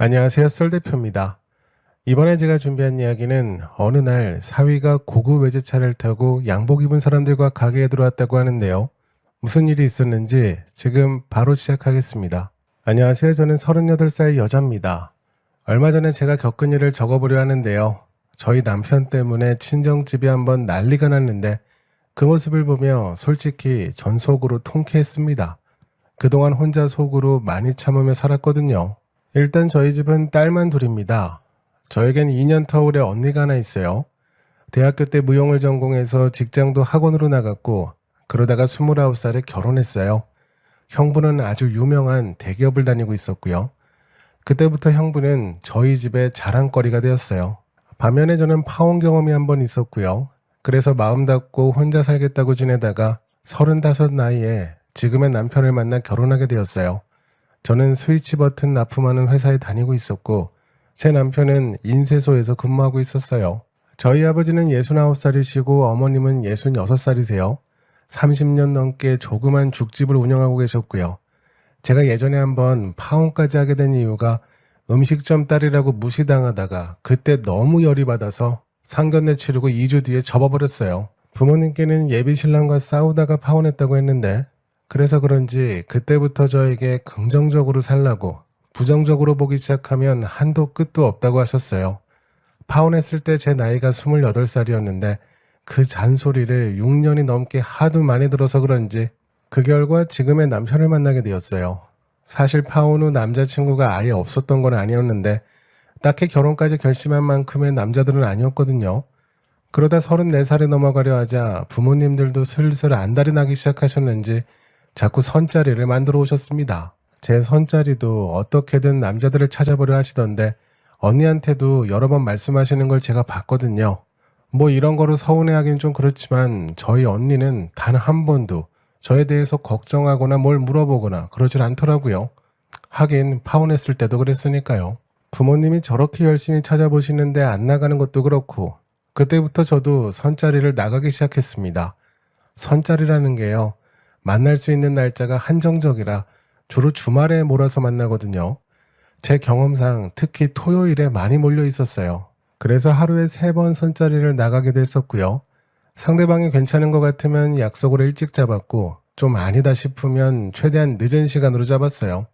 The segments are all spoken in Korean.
안녕하세요. 썰대표입니다. 이번에 제가 준비한 이야기는 어느 날 사위가 고급 외제차를 타고 양복 입은 사람들과 가게에 들어왔다고 하는데요. 무슨 일이 있었는지 지금 바로 시작하겠습니다. 안녕하세요. 저는 38살 여자입니다. 얼마 전에 제가 겪은 일을 적어보려 하는데요. 저희 남편 때문에 친정집이 한번 난리가 났는데 그 모습을 보며 솔직히 전 속으로 통쾌했습니다. 그동안 혼자 속으로 많이 참으며 살았거든요. 일단 저희 집은 딸만 둘입니다. 저에겐 2년 터울의 언니가 하나 있어요. 대학교 때 무용을 전공해서 직장도 학원으로 나갔고 그러다가 29살에 결혼했어요. 형부는 아주 유명한 대기업을 다니고 있었고요. 그때부터 형부는 저희 집의 자랑거리가 되었어요. 반면에 저는 파혼 경험이 한 번 있었고요. 그래서 마음 닫고 혼자 살겠다고 지내다가 35 나이에 지금의 남편을 만나 결혼하게 되었어요. 저는 스위치 버튼 납품하는 회사에 다니고 있었고 제 남편은 인쇄소에서 근무하고 있었어요. 저희 아버지는 69살이시고 어머님은 66살이세요. 30년 넘게 조그만 죽집을 운영하고 계셨고요. 제가 예전에 한번 파혼까지 하게 된 이유가 음식점 딸이라고 무시당하다가 그때 너무 열이 받아서 상견례 치르고 2주 뒤에 접어버렸어요. 부모님께는 예비 신랑과 싸우다가 파혼했다고 했는데 그래서 그런지 그때부터 저에게 긍정적으로 살라고 부정적으로 보기 시작하면 한도 끝도 없다고 하셨어요. 파혼했을 때 제 나이가 28살이었는데 그 잔소리를 6년이 넘게 하도 많이 들어서 그런지 그 결과 지금의 남편을 만나게 되었어요. 사실 파혼 후 남자친구가 아예 없었던 건 아니었는데 딱히 결혼까지 결심한 만큼의 남자들은 아니었거든요. 그러다 34살이 넘어가려 하자 부모님들도 슬슬 안달이 나기 시작하셨는지 자꾸 선자리를 만들어 오셨습니다. 제 선자리도 어떻게든 남자들을 찾아보려 하시던데 언니한테도 여러 번 말씀하시는 걸 제가 봤거든요. 뭐 이런 거로 서운해하긴 좀 그렇지만 저희 언니는 단 한 번도 저에 대해서 걱정하거나 뭘 물어보거나 그러질 않더라고요. 하긴 파혼했을 때도 그랬으니까요. 부모님이 저렇게 열심히 찾아보시는데 안 나가는 것도 그렇고 그때부터 저도 선자리를 나가기 시작했습니다. 선자리라는 게요. 만날 수 있는 날짜가 한정적이라 주로 주말에 몰아서 만나거든요. 제 경험상 특히 토요일에 많이 몰려 있었어요. 그래서 하루에 3번 선자리를 나가게 됐었고요. 상대방이 괜찮은 것 같으면 약속을 일찍 잡았고 좀 아니다 싶으면 최대한 늦은 시간으로 잡았어요.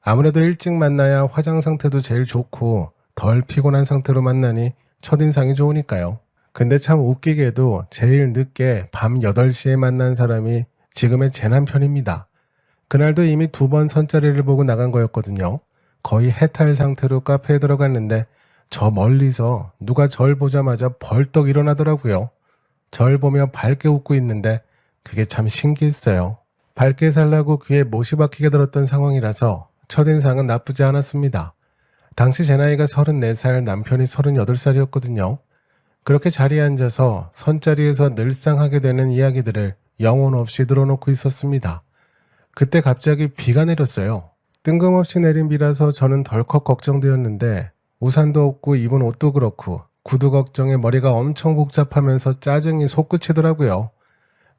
아무래도 일찍 만나야 화장 상태도 제일 좋고 덜 피곤한 상태로 만나니 첫인상이 좋으니까요. 근데 참 웃기게도 제일 늦게 밤 8시에 만난 사람이 지금의 제 남편입니다. 그날도 이미 2번 선자리를 보고 나간 거였거든요. 거의 해탈 상태로 카페에 들어갔는데 저 멀리서 누가 절 보자마자 벌떡 일어나더라고요. 절 보며 밝게 웃고 있는데 그게 참 신기했어요. 밝게 살라고 귀에 못이 박히게 들었던 상황이라서 첫인상은 나쁘지 않았습니다. 당시 제 나이가 34살, 남편이 38살이었거든요. 그렇게 자리에 앉아서 선자리에서 늘상 하게 되는 이야기들을 영혼 없이 들어놓고 있었습니다. 그때 갑자기 비가 내렸어요. 뜬금없이 내린 비라서 저는 덜컥 걱정되었는데 우산도 없고 입은 옷도 그렇고 구두 걱정에 머리가 엄청 복잡하면서 짜증이 솟구치더라고요.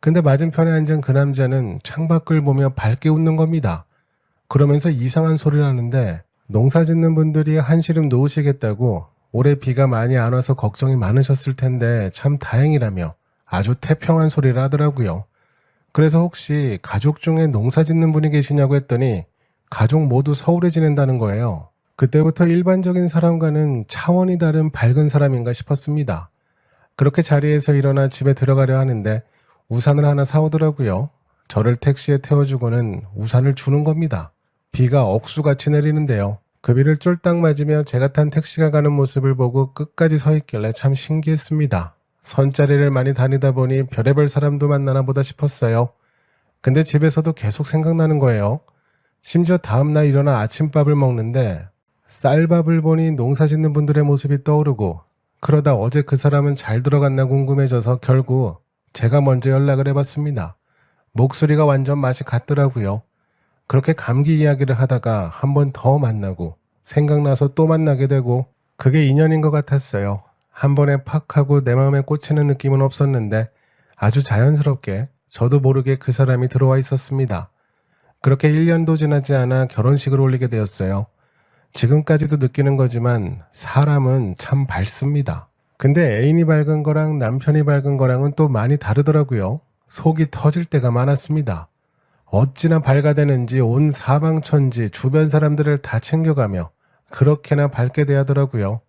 근데 맞은편에 앉은 그 남자는 창밖을 보며 밝게 웃는 겁니다. 그러면서 이상한 소리를 하는데 농사 짓는 분들이 한시름 놓으시겠다고 올해 비가 많이 안 와서 걱정이 많으셨을 텐데 참 다행이라며 아주 태평한 소리를 하더라고요. 그래서 혹시 가족 중에 농사 짓는 분이 계시냐고 했더니 가족 모두 서울에 지낸다는 거예요. 그때부터 일반적인 사람과는 차원이 다른 밝은 사람인가 싶었습니다. 그렇게 자리에서 일어나 집에 들어가려 하는데 우산을 하나 사오더라고요. 저를 택시에 태워주고는 우산을 주는 겁니다. 비가 억수같이 내리는데요. 그 비를 쫄딱 맞으며 제가 탄 택시가 가는 모습을 보고 끝까지 서 있길래 참 신기했습니다. 선자리를 많이 다니다 보니 별의별 사람도 만나나 보다 싶었어요. 근데 집에서도 계속 생각나는 거예요. 심지어 다음날 일어나 아침밥을 먹는데 쌀밥을 보니 농사 짓는 분들의 모습이 떠오르고 그러다 어제 그 사람은 잘 들어갔나 궁금해져서 결국 제가 먼저 연락을 해봤습니다. 목소리가 완전 맛이 같더라고요. 그렇게 감기 이야기를 하다가 한 번 더 만나고 생각나서 또 만나게 되고 그게 인연인 것 같았어요. 한 번에 팍 하고 내 마음에 꽂히는 느낌은 없었는데 아주 자연스럽게 저도 모르게 그 사람이 들어와 있었습니다. 그렇게 1년도 지나지 않아 결혼식을 올리게 되었어요. 지금까지도 느끼는 거지만 사람은 참 밝습니다. 근데 애인이 밝은 거랑 남편이 밝은 거랑은 또 많이 다르더라고요. 속이 터질 때가 많았습니다. 어찌나 밝아대는지 온 사방천지 주변 사람들을 다 챙겨가며 그렇게나 밝게 대하더라고요.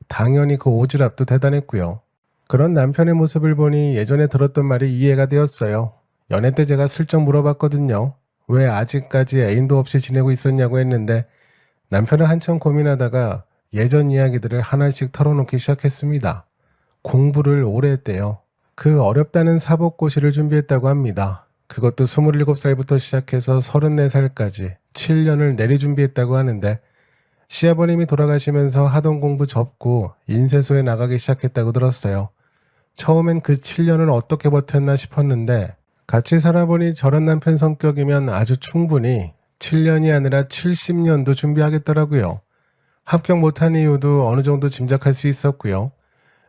당연히 그 오지랖도 대단했고요. 그런 남편의 모습을 보니 예전에 들었던 말이 이해가 되었어요. 연애 때 제가 슬쩍 물어봤거든요. 왜 아직까지 애인도 없이 지내고 있었냐고 했는데 남편은 한참 고민하다가 예전 이야기들을 하나씩 털어놓기 시작했습니다. 공부를 오래 했대요. 그 어렵다는 사법고시를 준비했다고 합니다. 그것도 27살부터 시작해서 34살까지 7년을 내리 준비했다고 하는데 시아버님이 돌아가시면서 하던 공부 접고 인쇄소에 나가기 시작했다고 들었어요. 처음엔 그 7년을 어떻게 버텼나 싶었는데 같이 살아보니 저런 남편 성격이면 아주 충분히 7년이 아니라 70년도 준비하겠더라고요. 합격 못한 이유도 어느 정도 짐작할 수 있었고요.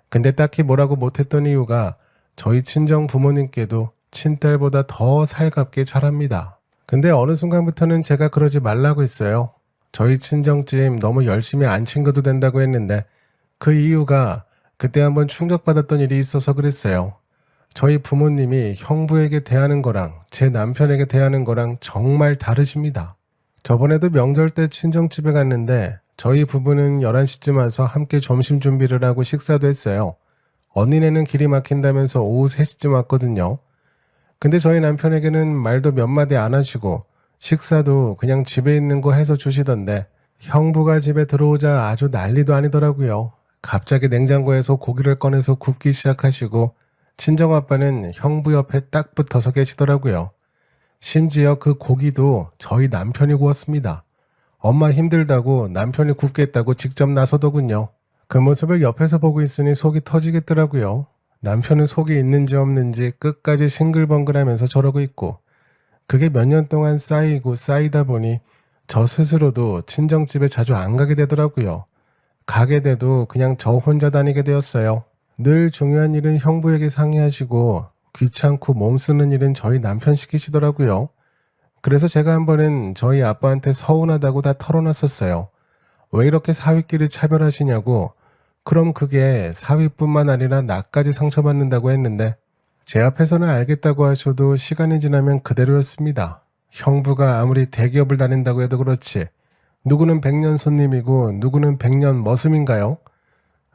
근데 딱히 뭐라고 못했던 이유가 저희 친정 부모님께도 친딸보다 더 살갑게 잘합니다. 근데 어느 순간부터는 제가 그러지 말라고 했어요. 저희 친정집 너무 열심히 안 챙겨도 된다고 했는데 그 이유가 그때 한번 충격받았던 일이 있어서 그랬어요. 저희 부모님이 형부에게 대하는 거랑 제 남편에게 대하는 거랑 정말 다르십니다. 저번에도 명절 때 친정집에 갔는데 저희 부부는 11시쯤 와서 함께 점심 준비를 하고 식사도 했어요. 언니네는 길이 막힌다면서 오후 3시쯤 왔거든요. 근데 저희 남편에게는 말도 몇 마디 안 하시고 식사도 그냥 집에 있는 거 해서 주시던데 형부가 집에 들어오자 아주 난리도 아니더라고요. 갑자기 냉장고에서 고기를 꺼내서 굽기 시작하시고 친정아빠는 형부 옆에 딱 붙어서 계시더라고요. 심지어 그 고기도 저희 남편이 구웠습니다. 엄마 힘들다고 남편이 굽겠다고 직접 나서더군요. 그 모습을 옆에서 보고 있으니 속이 터지겠더라고요. 남편은 속이 있는지 없는지 끝까지 싱글벙글하면서 저러고 있고 그게 몇 년 동안 쌓이고 쌓이다 보니 저 스스로도 친정집에 자주 안 가게 되더라고요. 가게 돼도 그냥 저 혼자 다니게 되었어요. 늘 중요한 일은 형부에게 상의하시고 귀찮고 몸 쓰는 일은 저희 남편 시키시더라고요. 그래서 제가 한 번은 저희 아빠한테 서운하다고 다 털어놨었어요. 왜 이렇게 사위끼리 차별하시냐고. 그럼 그게 사위뿐만 아니라 나까지 상처받는다고 했는데 제 앞에서는 알겠다고 하셔도 시간이 지나면 그대로였습니다. 형부가 아무리 대기업을 다닌다고 해도 그렇지 누구는 100년 손님이고 누구는 100년 머슴인가요?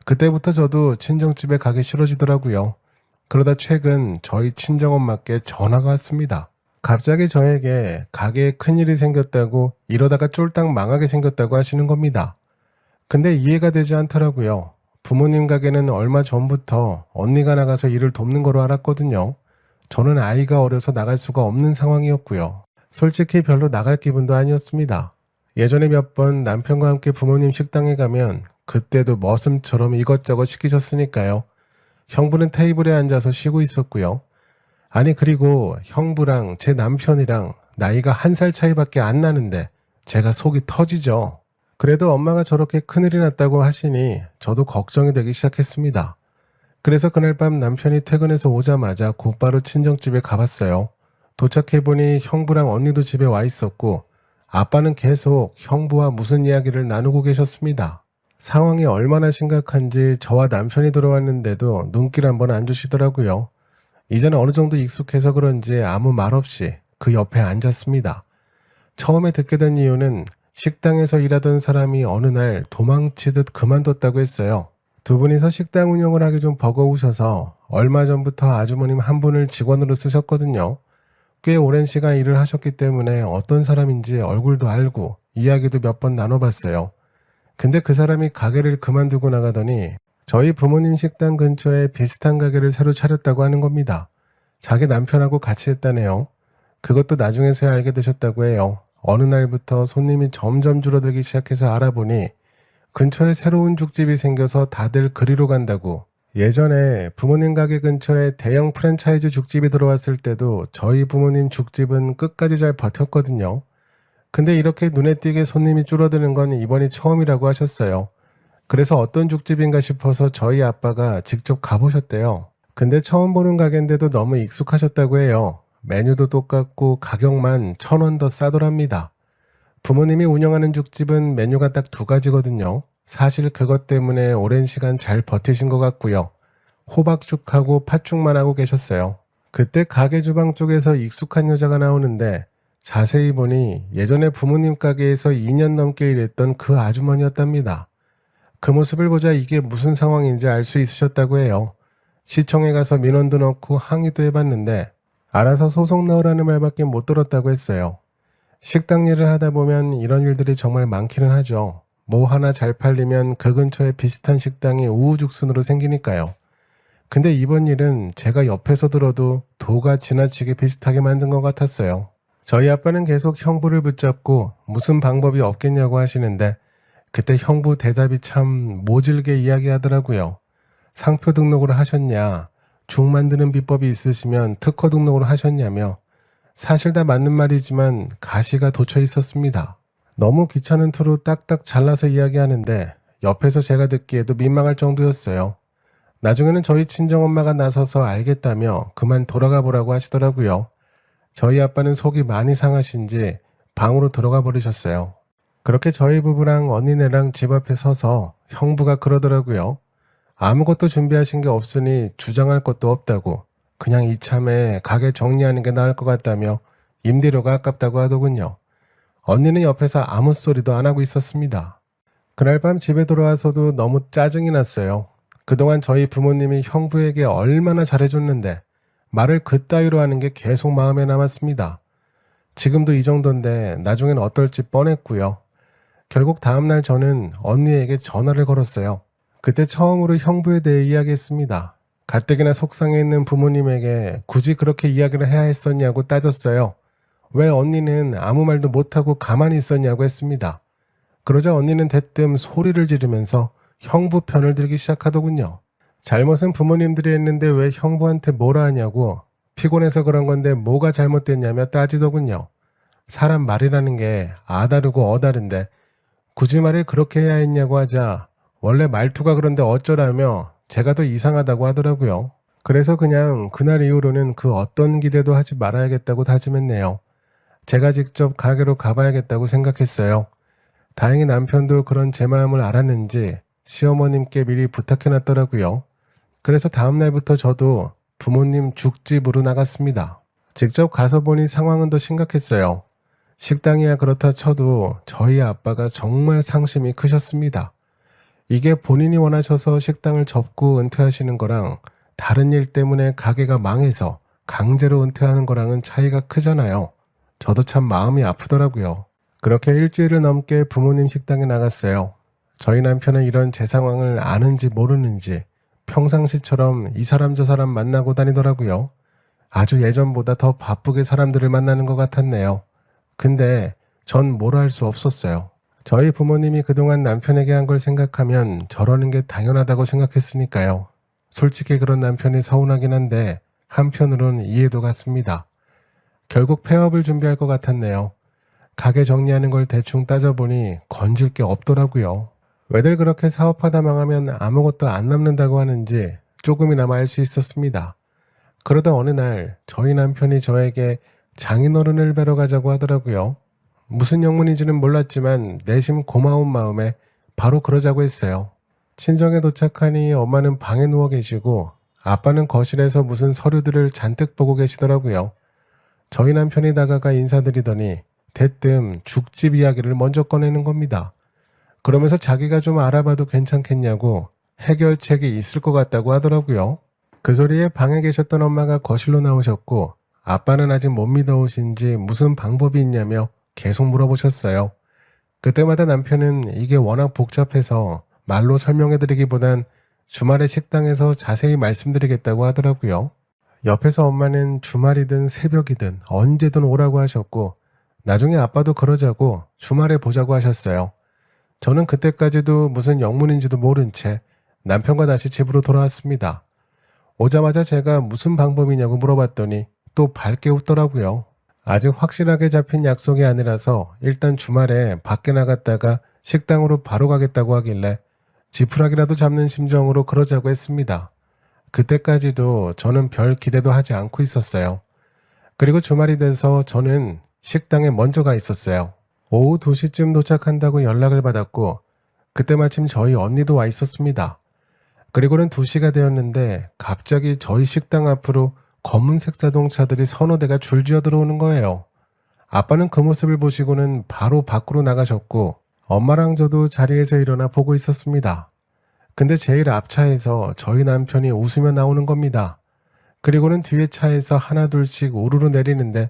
그때부터 저도 친정집에 가기 싫어지더라고요. 그러다 최근 저희 친정엄마께 전화가 왔습니다. 갑자기 저에게 가게에 큰일이 생겼다고 이러다가 쫄딱 망하게 생겼다고 하시는 겁니다. 근데 이해가 되지 않더라고요. 부모님 가게는 얼마 전부터 언니가 나가서 일을 돕는 거로 알았거든요. 저는 아이가 어려서 나갈 수가 없는 상황이었고요. 솔직히 별로 나갈 기분도 아니었습니다. 예전에 몇 번 남편과 함께 부모님 식당에 가면 그때도 머슴처럼 이것저것 시키셨으니까요. 형부는 테이블에 앉아서 쉬고 있었고요. 아니 그리고 형부랑 제 남편이랑 나이가 1살 차이밖에 안 나는데 제가 속이 터지죠. 그래도 엄마가 저렇게 큰일이 났다고 하시니 저도 걱정이 되기 시작했습니다. 그래서 그날 밤 남편이 퇴근해서 오자마자 곧바로 친정집에 가봤어요. 도착해보니 형부랑 언니도 집에 와 있었고 아빠는 계속 형부와 무슨 이야기를 나누고 계셨습니다. 상황이 얼마나 심각한지 저와 남편이 들어왔는데도 눈길 한번 안 주시더라고요. 이제는 어느 정도 익숙해서 그런지 아무 말 없이 그 옆에 앉았습니다. 처음에 듣게 된 이유는 식당에서 일하던 사람이 어느 날 도망치듯 그만뒀다고 했어요. 두 분이서 식당 운영을 하기 좀 버거우셔서 얼마 전부터 아주머님 한 분을 직원으로 쓰셨거든요. 꽤 오랜 시간 일을 하셨기 때문에 어떤 사람인지 얼굴도 알고 이야기도 몇 번 나눠봤어요. 근데 그 사람이 가게를 그만두고 나가더니 저희 부모님 식당 근처에 비슷한 가게를 새로 차렸다고 하는 겁니다. 자기 남편하고 같이 했다네요. 그것도 나중에서야 알게 되셨다고 해요. 어느 날부터 손님이 점점 줄어들기 시작해서 알아보니 근처에 새로운 죽집이 생겨서 다들 그리로 간다고. 예전에 부모님 가게 근처에 대형 프랜차이즈 죽집이 들어왔을 때도 저희 부모님 죽집은 끝까지 잘 버텼거든요. 근데 이렇게 눈에 띄게 손님이 줄어드는 건 이번이 처음이라고 하셨어요. 그래서 어떤 죽집인가 싶어서 저희 아빠가 직접 가보셨대요. 근데 처음 보는 가게인데도 너무 익숙하셨다고 해요. 메뉴도 똑같고 가격만 1,000원 더 싸더랍니다. 부모님이 운영하는 죽집은 메뉴가 딱 두 가지거든요. 사실 그것 때문에 오랜 시간 잘 버티신 것 같고요. 호박죽하고 팥죽만 하고 계셨어요. 그때 가게 주방 쪽에서 익숙한 여자가 나오는데 자세히 보니 예전에 부모님 가게에서 2년 넘게 일했던 그 아주머니였답니다. 그 모습을 보자 이게 무슨 상황인지 알 수 있으셨다고 해요. 시청에 가서 민원도 넣고 항의도 해봤는데 알아서 소송 넣으라는 말밖에 못 들었다고 했어요. 식당 일을 하다 보면 이런 일들이 정말 많기는 하죠. 뭐 하나 잘 팔리면 그 근처에 비슷한 식당이 우후죽순으로 생기니까요. 근데 이번 일은 제가 옆에서 들어도 도가 지나치게 비슷하게 만든 것 같았어요. 저희 아빠는 계속 형부를 붙잡고 무슨 방법이 없겠냐고 하시는데 그때 형부 대답이 참 모질게 이야기하더라고요. 상표 등록을 하셨냐, 죽 만드는 비법이 있으시면 특허 등록을 하셨냐며 사실 다 맞는 말이지만 가시가 돋쳐 있었습니다. 너무 귀찮은 투로 딱딱 잘라서 이야기하는데 옆에서 제가 듣기에도 민망할 정도였어요. 나중에는 저희 친정엄마가 나서서 알겠다며 그만 돌아가 보라고 하시더라고요. 저희 아빠는 속이 많이 상하신지 방으로 들어가 버리셨어요. 그렇게 저희 부부랑 언니네랑 집 앞에 서서 형부가 그러더라고요. 아무것도 준비하신 게 없으니 주장할 것도 없다고 그냥 이참에 가게 정리하는 게 나을 것 같다며 임대료가 아깝다고 하더군요. 언니는 옆에서 아무 소리도 안 하고 있었습니다. 그날 밤 집에 돌아와서도 너무 짜증이 났어요. 그동안 저희 부모님이 형부에게 얼마나 잘해줬는데 말을 그따위로 하는 게 계속 마음에 남았습니다. 지금도 이 정도인데 나중엔 어떨지 뻔했고요. 결국 다음날 저는 언니에게 전화를 걸었어요. 그때 처음으로 형부에 대해 이야기했습니다. 가뜩이나 속상해 있는 부모님에게 굳이 그렇게 이야기를 해야 했었냐고 따졌어요. 왜 언니는 아무 말도 못하고 가만히 있었냐고 했습니다. 그러자 언니는 대뜸 소리를 지르면서 형부 편을 들기 시작하더군요. 잘못은 부모님들이 했는데 왜 형부한테 뭐라 하냐고 피곤해서 그런 건데 뭐가 잘못됐냐며 따지더군요. 사람 말이라는 게 아다르고 어다른데 굳이 말을 그렇게 해야 했냐고 하자 원래 말투가 그런데 어쩌라며 제가 더 이상하다고 하더라고요. 그래서 그냥 그날 이후로는 그 어떤 기대도 하지 말아야겠다고 다짐했네요. 제가 직접 가게로 가봐야겠다고 생각했어요. 다행히 남편도 그런 제 마음을 알았는지 시어머님께 미리 부탁해놨더라고요. 그래서 다음날부터 저도 부모님 죽집으로 나갔습니다. 직접 가서 보니 상황은 더 심각했어요. 식당이야 그렇다 쳐도 저희 아빠가 정말 상심이 크셨습니다. 이게 본인이 원하셔서 식당을 접고 은퇴하시는 거랑 다른 일 때문에 가게가 망해서 강제로 은퇴하는 거랑은 차이가 크잖아요. 저도 참 마음이 아프더라고요. 그렇게 일주일을 넘게 부모님 식당에 나갔어요. 저희 남편은 이런 제 상황을 아는지 모르는지 평상시처럼 이 사람 저 사람 만나고 다니더라고요. 아주 예전보다 더 바쁘게 사람들을 만나는 것 같았네요. 근데 전 뭘 할 수 없었어요. 저희 부모님이 그동안 남편에게 한 걸 생각하면 저러는 게 당연하다고 생각했으니까요. 솔직히 그런 남편이 서운하긴 한데 한편으론 이해도 갔습니다. 결국 폐업을 준비할 것 같았네요. 가게 정리하는 걸 대충 따져보니 건질 게 없더라고요. 왜들 그렇게 사업하다 망하면 아무것도 안 남는다고 하는지 조금이나마 알 수 있었습니다. 그러다 어느 날 저희 남편이 저에게 장인어른을 뵈러 가자고 하더라고요. 무슨 영문인지는 몰랐지만 내심 고마운 마음에 바로 그러자고 했어요. 친정에 도착하니 엄마는 방에 누워 계시고 아빠는 거실에서 무슨 서류들을 잔뜩 보고 계시더라고요. 저희 남편이 다가가 인사드리더니 대뜸 죽집 이야기를 먼저 꺼내는 겁니다. 그러면서 자기가 좀 알아봐도 괜찮겠냐고 해결책이 있을 것 같다고 하더라고요. 그 소리에 방에 계셨던 엄마가 거실로 나오셨고 아빠는 아직 못 믿어오신지 무슨 방법이 있냐며 계속 물어보셨어요. 그때마다 남편은 이게 워낙 복잡해서 말로 설명해드리기보단 주말에 식당에서 자세히 말씀드리겠다고 하더라고요. 옆에서 엄마는 주말이든 새벽이든 언제든 오라고 하셨고 나중에 아빠도 그러자고 주말에 보자고 하셨어요. 저는 그때까지도 무슨 영문인지도 모른 채 남편과 다시 집으로 돌아왔습니다. 오자마자 제가 무슨 방법이냐고 물어봤더니 또 밝게 웃더라고요. 아직 확실하게 잡힌 약속이 아니라서 일단 주말에 밖에 나갔다가 식당으로 바로 가겠다고 하길래 지푸라기라도 잡는 심정으로 그러자고 했습니다. 그때까지도 저는 별 기대도 하지 않고 있었어요. 그리고 주말이 돼서 저는 식당에 먼저 가 있었어요. 오후 2시쯤 도착한다고 연락을 받았고 그때 마침 저희 언니도 와 있었습니다. 그리고는 2시가 되었는데 갑자기 저희 식당 앞으로 검은색 자동차들이 서너 대가 줄지어 들어오는 거예요. 아빠는 그 모습을 보시고는 바로 밖으로 나가셨고 엄마랑 저도 자리에서 일어나 보고 있었습니다. 근데 제일 앞차에서 저희 남편이 웃으며 나오는 겁니다. 그리고는 뒤에 차에서 하나 둘씩 우르르 내리는데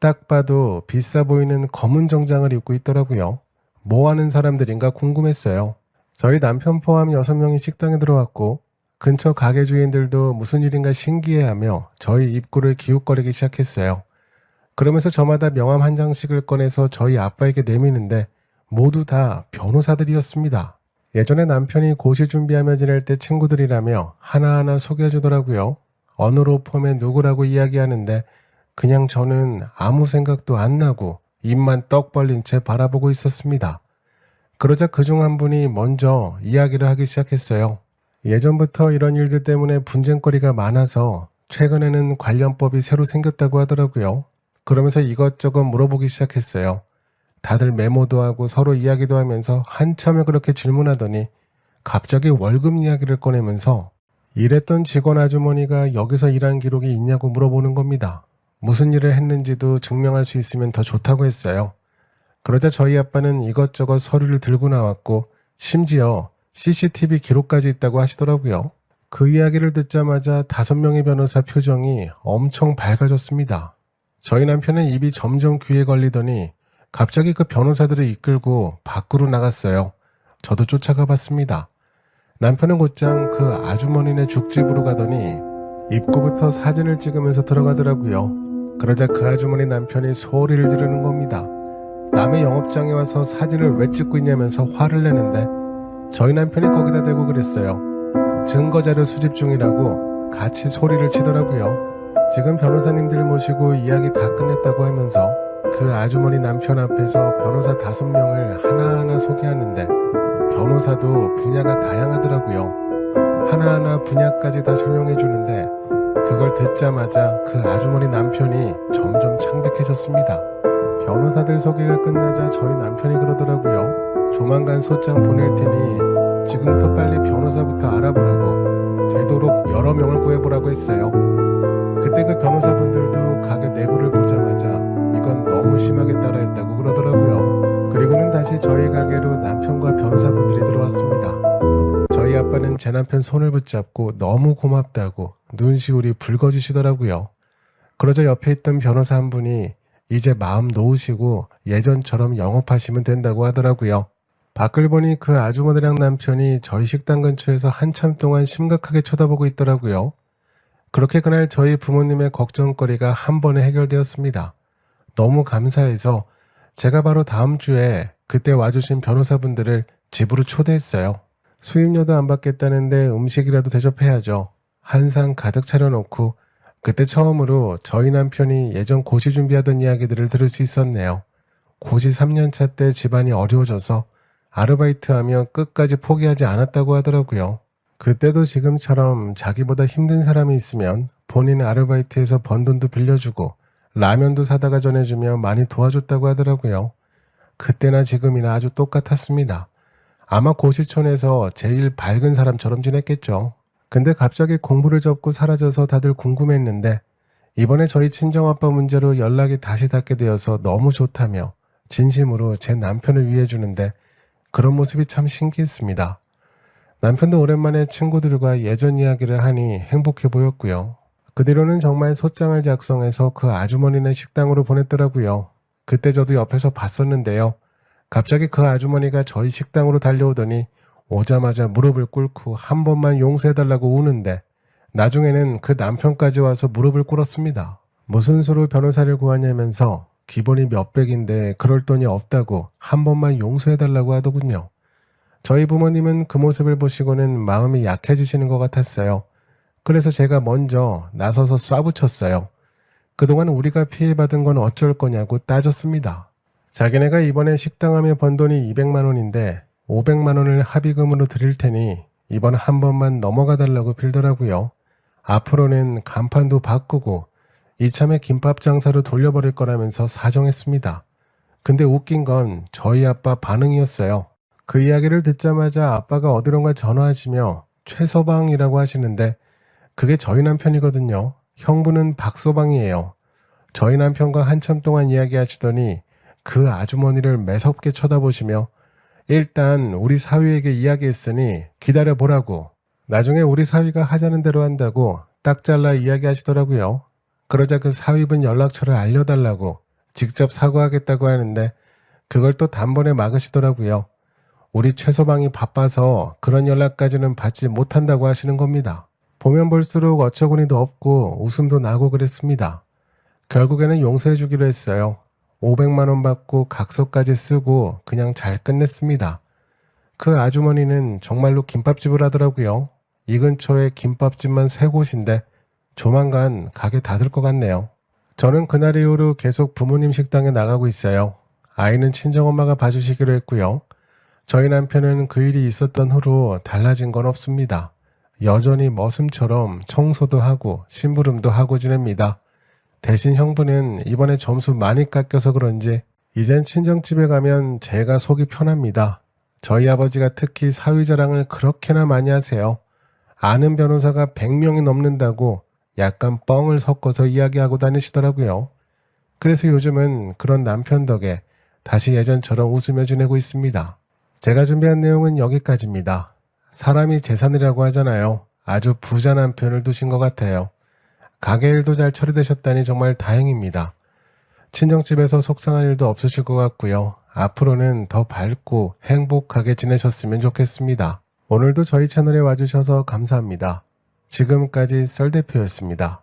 딱 봐도 비싸 보이는 검은 정장을 입고 있더라고요. 뭐 하는 사람들인가 궁금했어요. 저희 남편 포함 6명이 식당에 들어왔고 근처 가게 주인들도 무슨 일인가 신기해하며 저희 입구를 기웃거리기 시작했어요. 그러면서 저마다 명함 한 장씩을 꺼내서 저희 아빠에게 내미는데 모두 다 변호사들이었습니다. 예전에 남편이 고시 준비하며 지낼 때 친구들이라며 하나하나 소개해주더라고요. 어느 로펌의 누구라고 이야기하는데 그냥 저는 아무 생각도 안 나고 입만 떡 벌린 채 바라보고 있었습니다. 그러자 그중 한 분이 먼저 이야기를 하기 시작했어요. 예전부터 이런 일들 때문에 분쟁거리가 많아서 최근에는 관련법이 새로 생겼다고 하더라고요. 그러면서 이것저것 물어보기 시작했어요. 다들 메모도 하고 서로 이야기도 하면서 한참을 그렇게 질문하더니 갑자기 월급 이야기를 꺼내면서 일했던 직원 아주머니가 여기서 일한 기록이 있냐고 물어보는 겁니다. 무슨 일을 했는지도 증명할 수 있으면 더 좋다고 했어요. 그러자 저희 아빠는 이것저것 서류를 들고 나왔고 심지어 CCTV 기록까지 있다고 하시더라고요. 그 이야기를 듣자마자 5명의 변호사 표정이 엄청 밝아졌습니다. 저희 남편은 입이 점점 귀에 걸리더니 갑자기 그 변호사들을 이끌고 밖으로 나갔어요. 저도 쫓아가 봤습니다. 남편은 곧장 그 아주머니네 죽집으로 가더니 입구부터 사진을 찍으면서 들어가더라고요. 그러자 그 아주머니 남편이 소리를 지르는 겁니다. 남의 영업장에 와서 사진을 왜 찍고 있냐면서 화를 내는데 저희 남편이 거기다 대고 그랬어요. 증거자료 수집 중이라고 같이 소리를 치더라고요. 지금 변호사님들 모시고 이야기 다 끝냈다고 하면서 그 아주머니 남편 앞에서 변호사 5명을 하나하나 소개하는데 변호사도 분야가 다양하더라고요. 하나하나 분야까지 다 설명해 주는데 그걸 듣자마자 그 아주머니 남편이 점점 창백해졌습니다. 변호사들 소개가 끝나자 저희 남편이 그러더라고요. 조만간 소장 보낼 테니 지금부터 빨리 변호사부터 알아보라고 되도록 여러 명을 구해보라고 했어요. 그때 그 변호사분들도 가게 내부를 보자마자 이건 너무 심하게 따라했다고 그러더라고요. 그리고는 다시 저희 가게로 남편과 변호사분들이 들어왔습니다. 저희 아빠는 제 남편 손을 붙잡고 너무 고맙다고 눈시울이 붉어지시더라고요. 그러자 옆에 있던 변호사 한 분이 이제 마음 놓으시고 예전처럼 영업하시면 된다고 하더라고요. 밖을 보니 그 아주머니랑 남편이 저희 식당 근처에서 한참 동안 심각하게 쳐다보고 있더라고요. 그렇게 그날 저희 부모님의 걱정거리가 한 번에 해결되었습니다. 너무 감사해서 제가 바로 다음 주에 그때 와주신 변호사분들을 집으로 초대했어요. 수임료도 안 받겠다는데 음식이라도 대접해야죠. 한 상 가득 차려놓고 그때 처음으로 저희 남편이 예전 고시 준비하던 이야기들을 들을 수 있었네요. 고시 3년차 때 집안이 어려워져서 아르바이트하며 끝까지 포기하지 않았다고 하더라고요. 그때도 지금처럼 자기보다 힘든 사람이 있으면 본인 아르바이트에서 번 돈도 빌려주고 라면도 사다가 전해주며 많이 도와줬다고 하더라고요. 그때나 지금이나 아주 똑같았습니다. 아마 고시촌에서 제일 밝은 사람처럼 지냈겠죠. 근데 갑자기 공부를 접고 사라져서 다들 궁금했는데 이번에 저희 친정아빠 문제로 연락이 다시 닿게 되어서 너무 좋다며 진심으로 제 남편을 위해주는데 그런 모습이 참 신기했습니다. 남편도 오랜만에 친구들과 예전 이야기를 하니 행복해 보였고요. 그 뒤로는 정말 소장을 작성해서 그 아주머니네 식당으로 보냈더라고요. 그때 저도 옆에서 봤었는데요. 갑자기 그 아주머니가 저희 식당으로 달려오더니 오자마자 무릎을 꿇고 한 번만 용서해달라고 우는데 나중에는 그 남편까지 와서 무릎을 꿇었습니다. 무슨 수로 변호사를 구하냐면서 기본이 몇백인데 그럴 돈이 없다고 한 번만 용서해달라고 하더군요. 저희 부모님은 그 모습을 보시고는 마음이 약해지시는 것 같았어요. 그래서 제가 먼저 나서서 쏴붙였어요. 그동안 우리가 피해받은 건 어쩔 거냐고 따졌습니다. 자기네가 이번에 식당하며 번 돈이 200만 원인데 500만 원을 합의금으로 드릴 테니 이번 한 번만 넘어가 달라고 빌더라고요. 앞으로는 간판도 바꾸고 이참에 김밥 장사로 돌려버릴 거라면서 사정했습니다. 근데 웃긴 건 저희 아빠 반응이었어요. 그 이야기를 듣자마자 아빠가 어디론가 전화하시며 최서방이라고 하시는데 그게 저희 남편이거든요. 형부는 박서방이에요. 저희 남편과 한참 동안 이야기하시더니 그 아주머니를 매섭게 쳐다보시며 일단 우리 사위에게 이야기했으니 기다려보라고. 나중에 우리 사위가 하자는 대로 한다고 딱 잘라 이야기하시더라고요. 그러자 그 사위분 연락처를 알려달라고 직접 사과하겠다고 하는데 그걸 또 단번에 막으시더라고요. 우리 최서방이 바빠서 그런 연락까지는 받지 못한다고 하시는 겁니다. 보면 볼수록 어처구니도 없고 웃음도 나고 그랬습니다. 결국에는 용서해 주기로 했어요. 500만 원 받고 각서까지 쓰고 그냥 잘 끝냈습니다. 그 아주머니는 정말로 김밥집을 하더라고요. 이 근처에 김밥집만 3곳인데 조만간 가게 닫을 것 같네요. 저는 그날 이후로 계속 부모님 식당에 나가고 있어요. 아이는 친정엄마가 봐주시기로 했고요. 저희 남편은 그 일이 있었던 후로 달라진 건 없습니다. 여전히 머슴처럼 청소도 하고 심부름도 하고 지냅니다. 대신 형부는 이번에 점수 많이 깎여서 그런지 이젠 친정집에 가면 제가 속이 편합니다. 저희 아버지가 특히 사위 자랑을 그렇게나 많이 하세요. 아는 변호사가 100명이 넘는다고 약간 뻥을 섞어서 이야기하고 다니시더라고요. 그래서 요즘은 그런 남편 덕에 다시 예전처럼 웃으며 지내고 있습니다. 제가 준비한 내용은 여기까지입니다. 사람이 재산이라고 하잖아요. 아주 부자 남편을 두신 것 같아요. 가게 일도 잘 처리되셨다니 정말 다행입니다. 친정집에서 속상한 일도 없으실 것 같고요. 앞으로는 더 밝고 행복하게 지내셨으면 좋겠습니다. 오늘도 저희 채널에 와주셔서 감사합니다. 지금까지 썰대표였습니다.